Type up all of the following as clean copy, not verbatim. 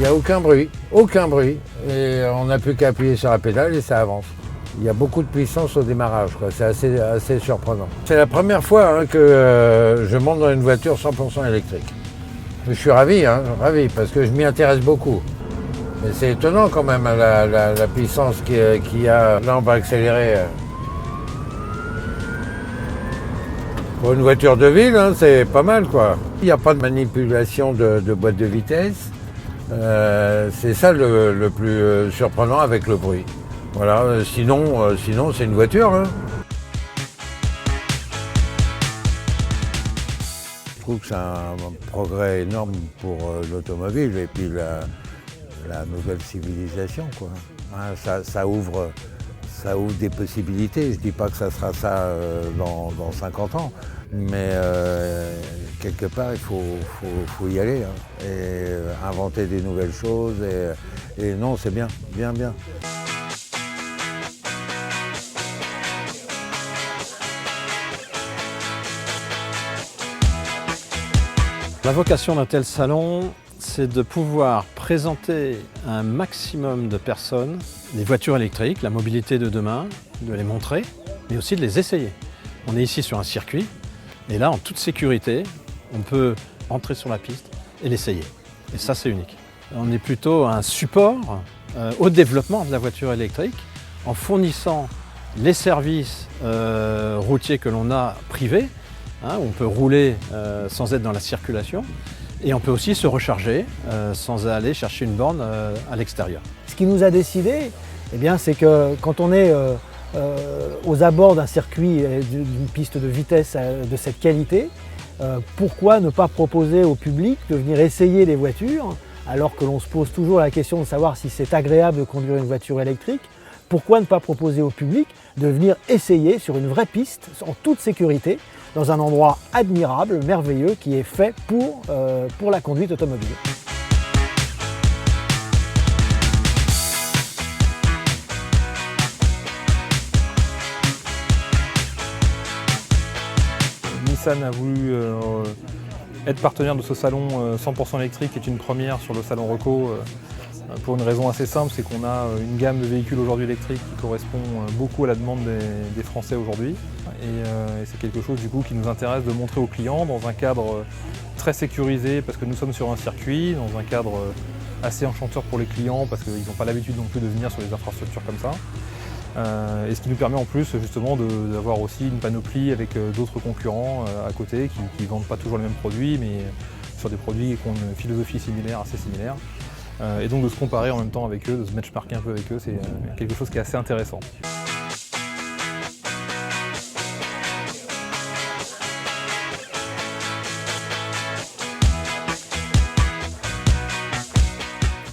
Il n'y a aucun bruit, et on n'a plus qu'à appuyer sur la pédale et ça avance. Il y a beaucoup de puissance au démarrage, quoi. C'est assez surprenant. C'est la première fois que je monte dans une voiture 100% électrique. Je suis ravi, parce que je m'y intéresse beaucoup. Mais c'est étonnant quand même la puissance qu'il y a. Là, on va accélérer. Pour une voiture de ville, c'est pas mal, quoi. Il n'y a pas de manipulation de boîte de vitesse. C'est ça le plus surprenant avec le bruit. Voilà, sinon c'est une voiture. Je trouve que c'est un progrès énorme pour l'automobile et puis la nouvelle civilisation, quoi. Ça ouvre des possibilités. Je ne dis pas que ça sera ça dans 50 ans, mais quelque part, il faut y aller et inventer des nouvelles choses. Et non, c'est bien. La vocation d'un tel salon, c'est de pouvoir présenter à un maximum de personnes les voitures électriques, la mobilité de demain, de les montrer, mais aussi de les essayer. On est ici sur un circuit, et là, en toute sécurité, on peut entrer sur la piste et l'essayer. Et ça, c'est unique. On est plutôt un support au développement de la voiture électrique, en fournissant les services routiers que l'on a privés, où on peut rouler sans être dans la circulation, et on peut aussi se recharger sans aller chercher une borne à l'extérieur. Ce qui nous a décidé, c'est que quand on est aux abords d'un circuit, d'une piste de vitesse de cette qualité, pourquoi ne pas proposer au public de venir essayer les voitures, alors que l'on se pose toujours la question de savoir si c'est agréable de conduire une voiture électrique? Pourquoi ne pas proposer au public de venir essayer sur une vraie piste, en toute sécurité, dans un endroit admirable, merveilleux, qui est fait pour la conduite automobile. Nissan a voulu être partenaire de ce salon 100% électrique, qui est une première sur le salon Reco, pour une raison assez simple, c'est qu'on a une gamme de véhicules aujourd'hui électriques qui correspond beaucoup à la demande des Français aujourd'hui. Et c'est quelque chose du coup qui nous intéresse de montrer aux clients dans un cadre très sécurisé, parce que nous sommes sur un circuit, dans un cadre assez enchanteur pour les clients, parce qu'ils n'ont pas l'habitude non plus de venir sur des infrastructures comme ça. Et ce qui nous permet en plus justement d'avoir aussi une panoplie avec d'autres concurrents à côté qui ne vendent pas toujours les mêmes produits, mais sur des produits qui ont une philosophie similaire, assez similaire. Et donc de se comparer en même temps avec eux, de se benchmarker un peu avec eux, c'est quelque chose qui est assez intéressant.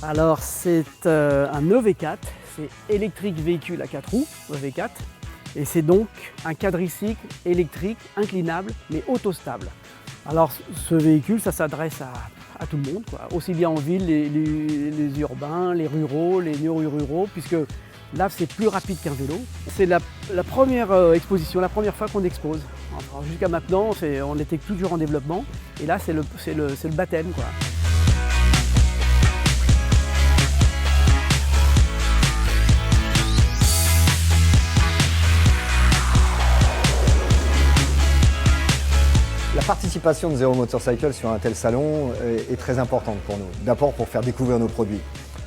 Alors c'est un EV4, c'est électrique véhicule à 4 roues, EV4, et c'est donc un quadricycle électrique inclinable mais autostable. Alors ce véhicule, ça s'adresse à tout le monde, quoi. Aussi bien en ville, les urbains, les ruraux, les néo-ruraux, puisque là c'est plus rapide qu'un vélo. C'est la première exposition, la première fois qu'on expose. Jusqu'à maintenant, on était toujours en développement, et là c'est le baptême, quoi. La participation de Zero Motorcycle sur un tel salon est très importante pour nous. D'abord pour faire découvrir nos produits.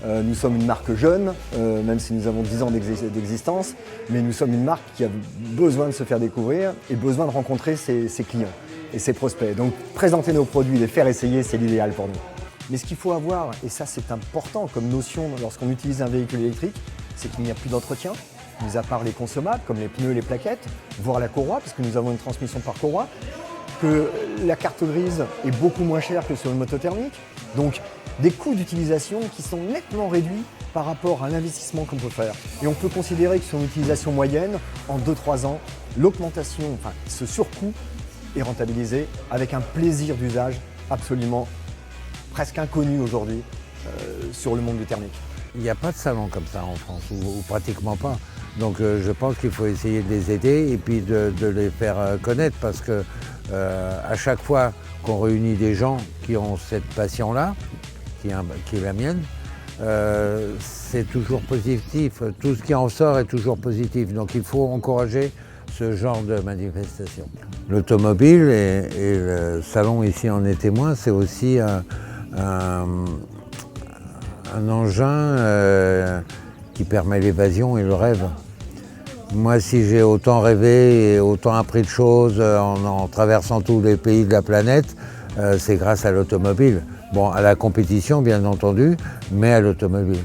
Nous sommes une marque jeune, même si nous avons 10 ans d'existence, mais nous sommes une marque qui a besoin de se faire découvrir et besoin de rencontrer ses clients et ses prospects. Donc présenter nos produits, les faire essayer, c'est l'idéal pour nous. Mais ce qu'il faut avoir, et ça c'est important comme notion lorsqu'on utilise un véhicule électrique, c'est qu'il n'y a plus d'entretien, mis à part les consommables comme les pneus et les plaquettes, voire la courroie, puisque nous avons une transmission par courroie, que la carte grise est beaucoup moins chère que sur une moto thermique. Donc des coûts d'utilisation qui sont nettement réduits par rapport à l'investissement qu'on peut faire. Et on peut considérer que sur une utilisation moyenne, en 2-3 ans, l'augmentation, ce surcoût est rentabilisé avec un plaisir d'usage absolument presque inconnu aujourd'hui sur le monde du thermique. Il n'y a pas de salon comme ça en France, ou pratiquement pas. Donc je pense qu'il faut essayer de les aider et puis de les faire connaître, parce que à chaque fois qu'on réunit des gens qui ont cette passion-là, qui est la mienne, c'est toujours positif. Tout ce qui en sort est toujours positif. Donc il faut encourager ce genre de manifestation. L'automobile et le salon ici en est témoin, c'est aussi un engin qui permet l'évasion et le rêve. Moi, si j'ai autant rêvé et autant appris de choses en traversant tous les pays de la planète, c'est grâce à l'automobile. Bon, à la compétition, bien entendu, mais à l'automobile.